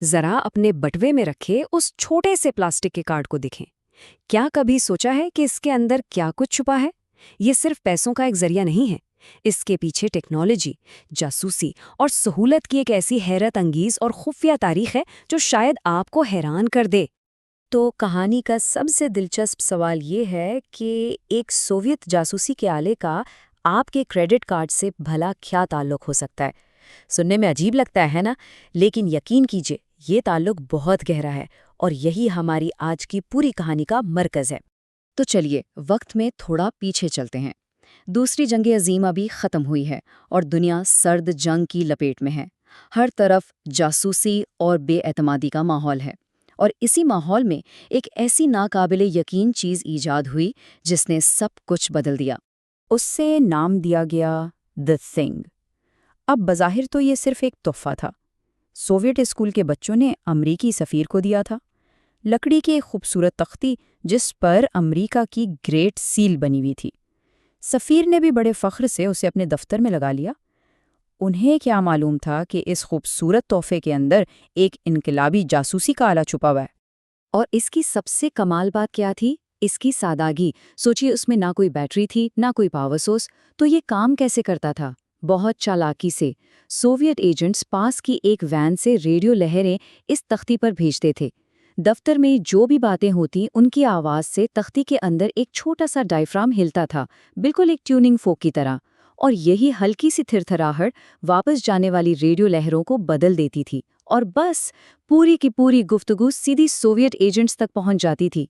ذرا اپنے بٹوے میں رکھے اس چھوٹے سے پلاسٹک کے کارڈ کو دکھیں۔ کیا کبھی سوچا ہے کہ اس کے اندر کیا کچھ چھپا ہے؟ یہ صرف پیسوں کا ایک ذریعہ نہیں ہے، اس کے پیچھے ٹیکنالوجی، جاسوسی اور سہولت کی ایک ایسی حیرت انگیز اور خفیہ تاریخ ہے جو شاید آپ کو حیران کر دے۔ تو کہانی کا سب سے دلچسپ سوال یہ ہے کہ ایک سوویت جاسوسی کے آلے کا آپ کے کریڈٹ کارڈ سے بھلا کیا تعلق ہو سکتا ہے؟ سننے میں عجیب لگتا ہے نا، لیکن یقین کیجئے یہ تعلق بہت گہرا ہے اور یہی ہماری آج کی پوری کہانی کا مرکز ہے۔ تو چلیے وقت میں تھوڑا پیچھے چلتے ہیں۔ دوسری جنگ عظیم ابھی ختم ہوئی ہے اور دنیا سرد جنگ کی لپیٹ میں ہے۔ ہر طرف جاسوسی اور بے اعتمادی کا ماحول ہے، اور اسی ماحول میں ایک ایسی ناقابل یقین چیز ایجاد ہوئی جس نے سب کچھ بدل دیا۔ اس سے نام دیا گیا دی تھنگ۔ اب بظاہر تو یہ صرف ایک تحفہ تھا۔ سوویٹ اسکول کے بچوں نے امریکی سفیر کو دیا تھا، لکڑی کی ایک خوبصورت تختی جس پر امریکہ کی گریٹ سیل بنی ہوئی تھی۔ سفیر نے بھی بڑے فخر سے اسے اپنے دفتر میں لگا لیا۔ انہیں کیا معلوم تھا کہ اس خوبصورت تحفے کے اندر ایک انقلابی جاسوسی کا آلہ چھپا ہوا ہے۔ اور اس کی سب سے کمال بات کیا تھی؟ اس کی سادگی۔ سوچئے اس میں نہ کوئی بیٹری تھی، نہ کوئی پاور سورس، تو یہ کام کیسے کرتا تھا؟ بہت چالاکی سے سوویت ایجنٹس پاس کی ایک وین سے ریڈیو لہریں اس تختی پر بھیجتے تھے۔ دفتر میں جو بھی باتیں ہوتی ان کی آواز سے تختی کے اندر ایک چھوٹا سا ڈائفرام ہلتا تھا، بالکل ایک ٹیوننگ فورک کی طرح، اور یہی ہلکی سی تھرتھراہٹ واپس جانے والی ریڈیو لہروں کو بدل دیتی تھی، اور بس پوری کی پوری گفتگو سیدھی سوویت ایجنٹس تک پہنچ جاتی تھی۔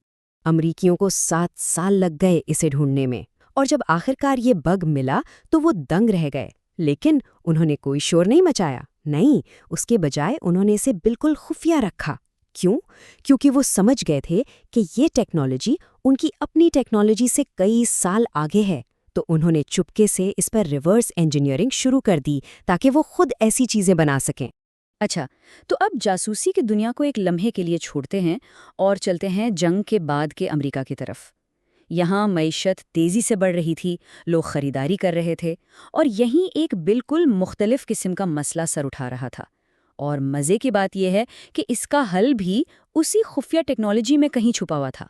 امریکیوں کو 7 سال لگ گئے اسے ڈھونڈنے میں، اور جب آخرکار یہ بگ ملا تو وہ دنگ رہ گئے۔ لیکن انہوں نے کوئی شور نہیں مچایا، نہیں، اس کے بجائے انہوں نے اسے بالکل خفیہ رکھا۔ کیوں؟ کیونکہ وہ سمجھ گئے تھے کہ یہ ٹیکنالوجی ان کی اپنی ٹیکنالوجی سے کئی سال آگے ہے، تو انہوں نے چپکے سے اس پر ریورس انجینئرنگ شروع کر دی تاکہ وہ خود ایسی چیزیں بنا سکیں۔ اچھا، تو اب جاسوسی کی دنیا کو ایک لمحے کے لیے چھوڑتے ہیں اور چلتے ہیں جنگ کے بعد کے امریکہ کی طرف۔ یہاں معیشت تیزی سے بڑھ رہی تھی، لوگ خریداری کر رہے تھے، اور یہیں ایک بالکل مختلف قسم کا مسئلہ سر اٹھا رہا تھا۔ اور مزے کی بات یہ ہے کہ اس کا حل بھی اسی خفیہ ٹیکنالوجی میں کہیں چھپا ہوا تھا۔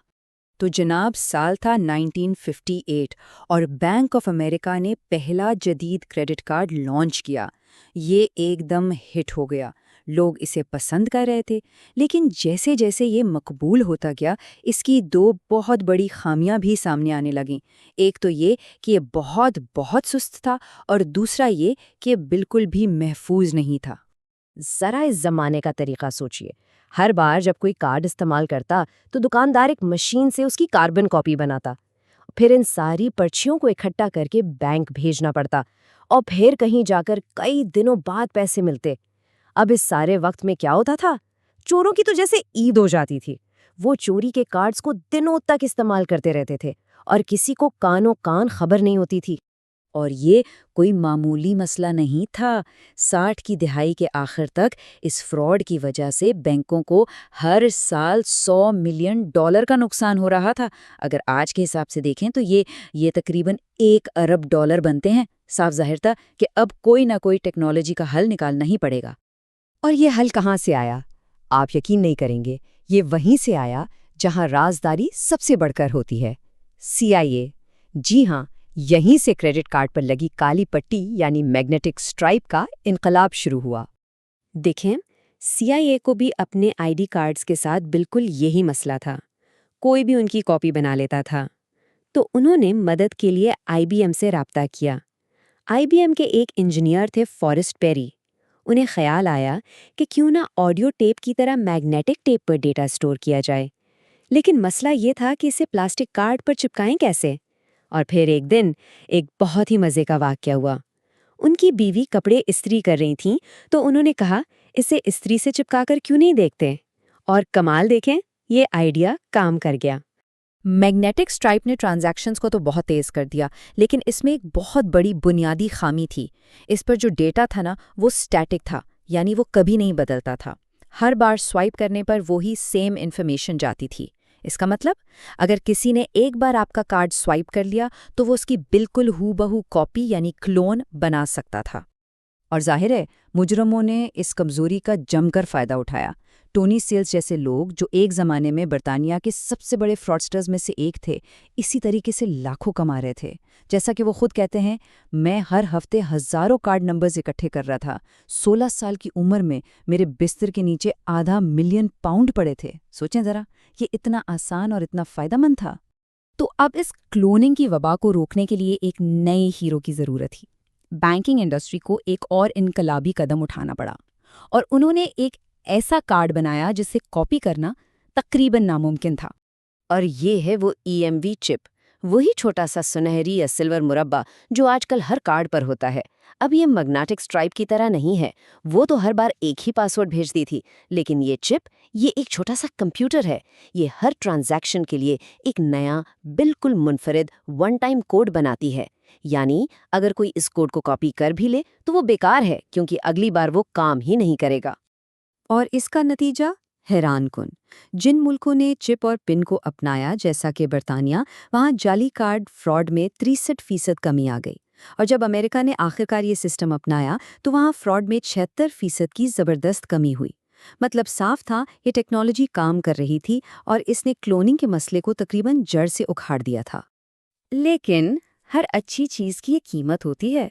تو جناب سال تھا 1958 اور بینک آف امریکہ نے پہلا جدید کریڈٹ کارڈ لانچ کیا۔ یہ ایک دم ہٹ ہو گیا، لوگ اسے پسند کر رہے تھے، لیکن جیسے جیسے یہ مقبول ہوتا گیا اس کی 2 بہت بڑی خامیاں بھی سامنے آنے لگیں۔ ایک تو یہ کہ یہ بہت بہت سست تھا، اور دوسرا یہ کہ بالکل بھی محفوظ نہیں تھا۔ ذرا اس زمانے کا طریقہ سوچئے، ہر بار جب کوئی کارڈ استعمال کرتا تو دکاندار ایک مشین سے اس کی کاربن کاپی بناتا، پھر ان ساری پرچیوں کو اکٹھا کر کے بینک بھیجنا پڑتا، اور پھر کہیں جا کر کئی دنوں بعد پیسے ملتے۔ اب اس سارے وقت میں کیا ہوتا تھا؟ چوروں کی تو جیسے عید ہو جاتی تھی۔ وہ چوری کے کارڈز کو دنوں تک استعمال کرتے رہتے تھے اور کسی کو کانوں کان خبر نہیں ہوتی تھی۔ اور یہ کوئی معمولی مسئلہ نہیں تھا۔ 60 کی دہائی کے آخر تک اس فراڈ کی وجہ سے بینکوں کو ہر سال $100 ملین کا نقصان ہو رہا تھا۔ اگر آج کے حساب سے دیکھیں تو یہ تقریباً $1 ارب بنتے ہیں۔ صاف ظاہر تھا کہ اب کوئی نہ کوئی ٹیکنالوجی کا حل نکالنا ہی پڑے گا۔ اور یہ حل کہاں سے آیا؟ آپ یقین نہیں کریں گے، یہ وہیں سے آیا جہاں رازداری سب سے بڑھ کر ہوتی ہے، CIA۔ جی ہاں، یہیں سے کریڈٹ کارڈ پر لگی کالی پٹی یعنی میگنیٹک اسٹرائپ کا انقلاب شروع ہوا۔ دیکھیں، CIA کو بھی اپنے ID کارڈز کے ساتھ بالکل یہی مسئلہ تھا، کوئی بھی ان کی کاپی بنا لیتا تھا۔ تو انہوں نے مدد کے لیے IBM سے رابطہ کیا۔ IBM کے ایک انجینئر تھے فارسٹ پیری۔ انہیں خیال آیا کہ کیوں نہ آڈیو ٹیپ کی طرح میگنیٹک ٹیپ پر ڈیٹا سٹور کیا جائے، لیکن مسئلہ یہ تھا کہ اسے پلاسٹک کارڈ پر چپکائیں کیسے؟ اور پھر ایک دن ایک بہت ہی مزے کا واقعہ ہوا۔ ان کی بیوی کپڑے استری کر رہی تھیں تو انہوں نے کہا، اسے استری سے چپکا کر کیوں نہیں دیکھتے؟ اور کمال دیکھیں، یہ آئیڈیا کام کر گیا۔ میگنیٹک اسٹرائپ نے ٹرانزیکشنز کو تو بہت تیز کر دیا، لیکن اس میں ایک بہت بڑی بنیادی خامی تھی۔ اس پر جو ڈیٹا تھا نا، وہ سٹیٹک تھا، یعنی وہ کبھی نہیں بدلتا تھا۔ ہر بار سوائپ کرنے پر وہی سیم انفارمیشن جاتی تھی۔ اس کا مطلب اگر کسی نے ایک بار آپ کا کارڈ سوائپ کر لیا تو وہ اس کی بالکل ہو بہو کاپی یعنی کلون بنا سکتا تھا۔ اور ظاہر ہے مجرموں نے اس کمزوری کا جم کر فائدہ اٹھایا۔ ٹونی سیلز جیسے لوگ جو ایک زمانے میں برطانیہ کے سب سے بڑے فراڈسٹرز میں سے ایک تھے، اسی طریقے سے لاکھوں کما رہے تھے۔ جیسا کہ وہ خود کہتے ہیں، میں ہر ہفتے ہزاروں کارڈ نمبرز اکٹھے کر رہا تھا۔ 16 سال کی عمر میں میرے بستر کے نیچے £500,000 پڑے تھے۔ سوچیں ذرا، یہ اتنا آسان اور اتنا فائدہ مند تھا۔ تو اب اس کلوننگ کی وبا کو روکنے کے لیے ایک نئے ہیرو کی ضرورت تھی۔ بینکنگ انڈسٹری کو ایک اور انقلابی قدم اٹھانا پڑا، اور انہوں نے ایک ایسا کارڈ بنایا جسے کاپی کرنا تقریباً ناممکن تھا۔ اور یہ ہے وہ EMV چپ، وہی چھوٹا سا سنہری یا سلور مربع جو آج کل ہر کارڈ پر ہوتا ہے۔ اب یہ میگنیٹک اسٹرائپ کی طرح نہیں ہے، وہ تو ہر بار ایک ہی پاسورڈ بھیجتی تھی، لیکن یہ چپ، یہ ایک چھوٹا سا کمپیوٹر ہے۔ یہ ہر ٹرانزیکشن کے لیے ایک نیا، بالکل منفرد ون ٹائم کوڈ بناتی ہے۔ یعنی اگر کوئی اس کوڈ کو کاپی کر بھی لے تو وہ بیکار ہے، کیونکہ اگلی بار وہ کام ہی نہیں کرے گا۔ اور اس کا نتیجہ حیران کن۔ جن ملکوں نے چپ اور پن کو اپنایا جیسا کہ برطانیہ، وہاں جعلی کارڈ فراڈ میں 63% کمی آ گئی، اور جب امریکہ نے آخرکار یہ سسٹم اپنایا تو وہاں فراڈ میں 76% کی زبردست کمی ہوئی۔ مطلب صاف تھا، یہ ٹیکنالوجی کام کر رہی تھی اور اس نے کلوننگ کے مسئلے کو تقریباً جڑ سے اکھاڑ دیا تھا۔ لیکن ہر اچھی چیز کی ایک قیمت ہوتی ہے۔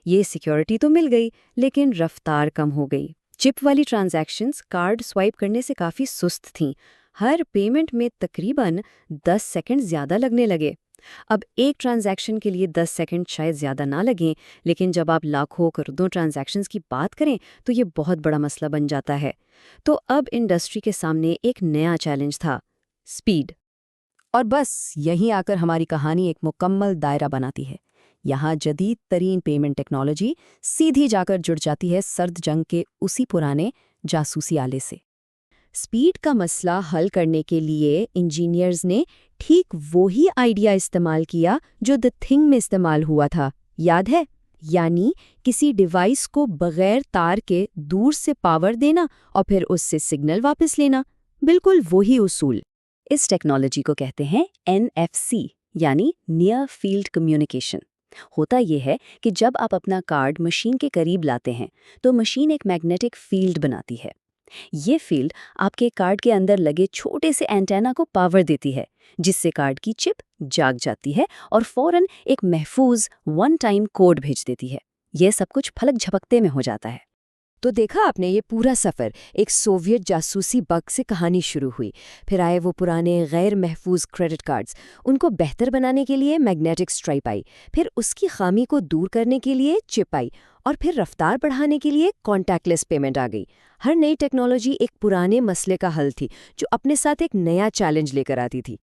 یہ سیکیورٹی تو مل گئی، لیکن رفتار کم ہو گئی۔ چپ والی ٹرانزیکشنز کارڈ سوائپ کرنے سے کافی سست تھیں۔ ہر پیمنٹ میں تقریباً 10 سیکنڈ زیادہ لگنے لگے۔ اب ایک ٹرانزیکشن کے لیے 10 سیکنڈ شاید زیادہ نہ لگیں، لیکن جب آپ لاکھوں کروڑوں ٹرانزیکشنز کی بات کریں تو یہ بہت بڑا مسئلہ بن جاتا ہے۔ تو اب انڈسٹری کے سامنے ایک نیا چیلنج تھا: سپیڈ۔ اور بس یہیں آ کر ہماری کہانی ایک مکمل دائرہ بناتی ہے۔ یہاں جدید ترین پیمنٹ ٹیکنالوجی سیدھی جا کر جڑ جاتی ہے سرد جنگ کے اسی پرانے جاسوسی آلے سے۔ سپیڈ کا مسئلہ حل کرنے کے لیے انجینئرز نے ٹھیک وہی آئیڈیا استعمال کیا جو دی تھنگ میں استعمال ہوا تھا، یاد ہے؟ یعنی کسی ڈیوائس کو بغیر تار کے دور سے پاور دینا اور پھر اس سے سگنل واپس لینا، بالکل وہی اصول۔ اس ٹیکنالوجی کو کہتے ہیں NFC، یعنی نیئر فیلڈ کمیونیکیشن۔ ہوتا یہ ہے کہ جب آپ اپنا کارڈ مشین کے قریب لاتے ہیں تو مشین ایک میگنیٹک فیلڈ بناتی ہے۔ یہ فیلڈ آپ کے کارڈ کے اندر لگے چھوٹے سے اینٹینا کو پاور دیتی ہے، جس سے کارڈ کی چپ جاگ جاتی ہے اور فوراً ایک محفوظ ون ٹائم کوڈ بھیج دیتی ہے۔ یہ سب کچھ پھلک جھپکتے میں ہو جاتا ہے۔ تو دیکھا آپ نے، یہ پورا سفر ایک سوویت جاسوسی بگ سے کہانی شروع ہوئی، پھر آئے وہ پرانے غیر محفوظ کریڈٹ کارڈز، ان کو بہتر بنانے کے لیے میگنیٹک اسٹرائپ آئی، پھر اس کی خامی کو دور کرنے کے لیے چپ آئی، اور پھر رفتار بڑھانے کے لیے کانٹیکٹ لیس پیمنٹ آ گئی۔ ہر نئی ٹیکنالوجی ایک پرانے مسئلے کا حل تھی جو اپنے ساتھ ایک نیا چیلنج لے کر آتی تھی۔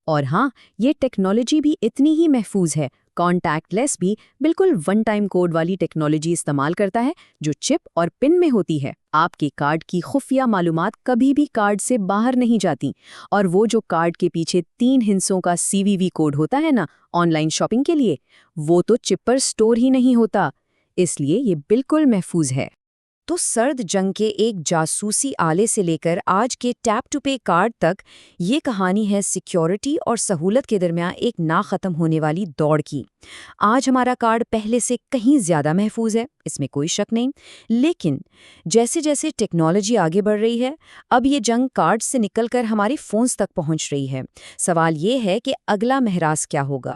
اور ہاں، یہ ٹیکنالوجی بھی اتنی ہی محفوظ ہے۔ کانٹیکٹ لیس بھی بالکل ون ٹائم کوڈ والی ٹیکنالوجی استعمال کرتا ہے جو چپ اور پن میں ہوتی ہے۔ آپ کے کارڈ کی خفیہ معلومات کبھی بھی کارڈ سے باہر نہیں جاتی، اور وہ جو کارڈ کے پیچھے 3 ہندسوں کا CVV کوڈ ہوتا ہے نا آن لائن شاپنگ کے لیے، وہ تو چپ پر سٹور ہی نہیں ہوتا، اس لیے یہ بالکل محفوظ ہے۔ تو سرد جنگ کے ایک جاسوسی آلے سے لے کر آج کے ٹیپ ٹو پے کارڈ تک، یہ کہانی ہے سیکیورٹی اور سہولت کے درمیان ایک نہ ختم ہونے والی دوڑ کی۔ آج ہمارا کارڈ پہلے سے کہیں زیادہ محفوظ ہے، اس میں کوئی شک نہیں، لیکن جیسے جیسے ٹیکنالوجی آگے بڑھ رہی ہے، اب یہ جنگ کارڈ سے نکل کر ہمارے فونز تک پہنچ رہی ہے۔ سوال یہ ہے کہ اگلا محراث کیا ہوگا؟